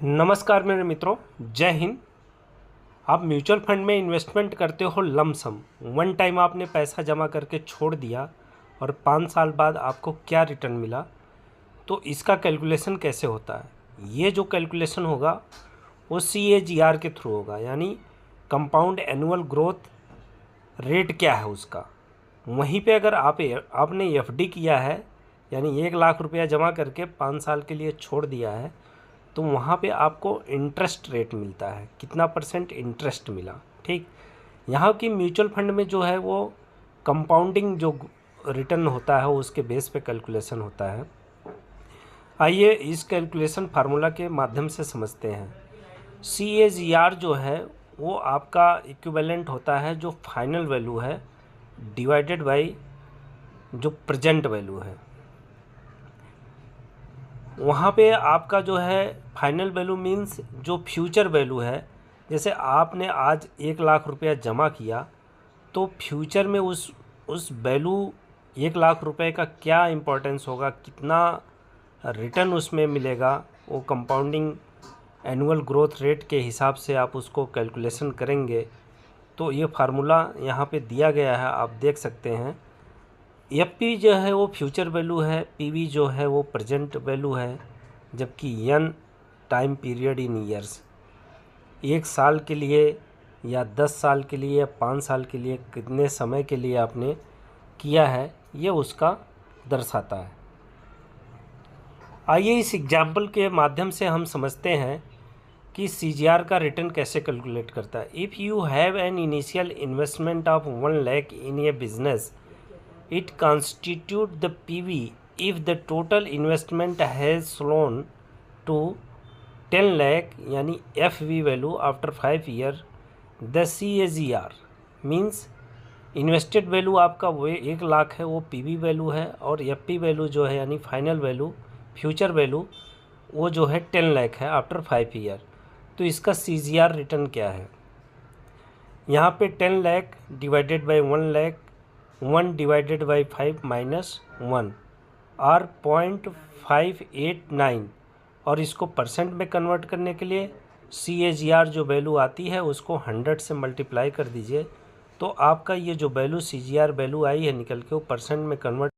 नमस्कार मेरे मित्रों, जय हिंद। आप म्यूचुअल फंड में इन्वेस्टमेंट करते हो लमसम, वन टाइम आपने पैसा जमा करके छोड़ दिया और 5 साल बाद आपको क्या रिटर्न मिला, तो इसका कैलकुलेशन कैसे होता है। ये जो कैलकुलेशन होगा वो CAGR के थ्रू होगा, यानी कंपाउंड एनुअल ग्रोथ रेट क्या है उसका। वहीं पे अगर आपने FD किया है, यानी 1 लाख रुपया जमा करके 5 साल के लिए छोड़ दिया है, तो वहाँ पे आपको इंटरेस्ट रेट मिलता है, कितना % इंटरेस्ट मिला। ठीक, यहाँ की म्यूचुअल फंड में जो है वो कंपाउंडिंग जो रिटर्न होता है उसके बेस पे कैलकुलेशन होता है। आइए इस कैलकुलेशन फार्मूला के माध्यम से समझते हैं। CAGR जो है वो आपका इक्विवेलेंट होता है जो फाइनल वैल्यू है डिवाइडेड बाई जो प्रेजेंट वैल्यू है। वहाँ पे आपका जो है फाइनल वैल्यू मीन्स जो फ्यूचर वैल्यू है। जैसे आपने आज 1 लाख रुपया जमा किया, तो फ्यूचर में उस वैल्यू 1 लाख रुपए का क्या इम्पोर्टेंस होगा, कितना रिटर्न उसमें मिलेगा, वो कंपाउंडिंग एनुअल ग्रोथ रेट के हिसाब से आप उसको कैलकुलेशन करेंगे। तो ये फार्मूला यहाँ पे दिया गया है, आप देख सकते हैं। FP जो है वो फ्यूचर वैल्यू है, PV जो है वो प्रेजेंट वैल्यू है, जबकि N time period in years, 1 साल के लिए या 10 साल के लिए या 5 साल के लिए कितने समय के लिए आपने किया है, ये उसका दर्शाता है। आइए इस एग्जाम्पल के माध्यम से हम समझते हैं कि CGR का रिटर्न कैसे कैलकुलेट करता है। If you have an initial investment of 1 lakh in A business, it constitute the PV if the total investment has flown to 10 lakh यानी FV value after 5 year। the CAGR means invested value आपका वो 1 लाख है, वो PV value है, और FP value जो है यानी फाइनल वैल्यू फ्यूचर वैल्यू वो जो है 10 लाख है आफ्टर 5 ईयर। तो इसका CGR रिटर्न क्या है, यहाँ पे 10 lakh divided by 1 lakh, 1 divided by 5 minus 1 और 0.589, और इसको परसेंट में कन्वर्ट करने के लिए CAGR जो वैल्यू आती है उसको 100 से मल्टीप्लाई कर दीजिए, तो आपका ये जो वैल्यू CGR वैल्यू आई है निकल के वो परसेंट में कन्वर्ट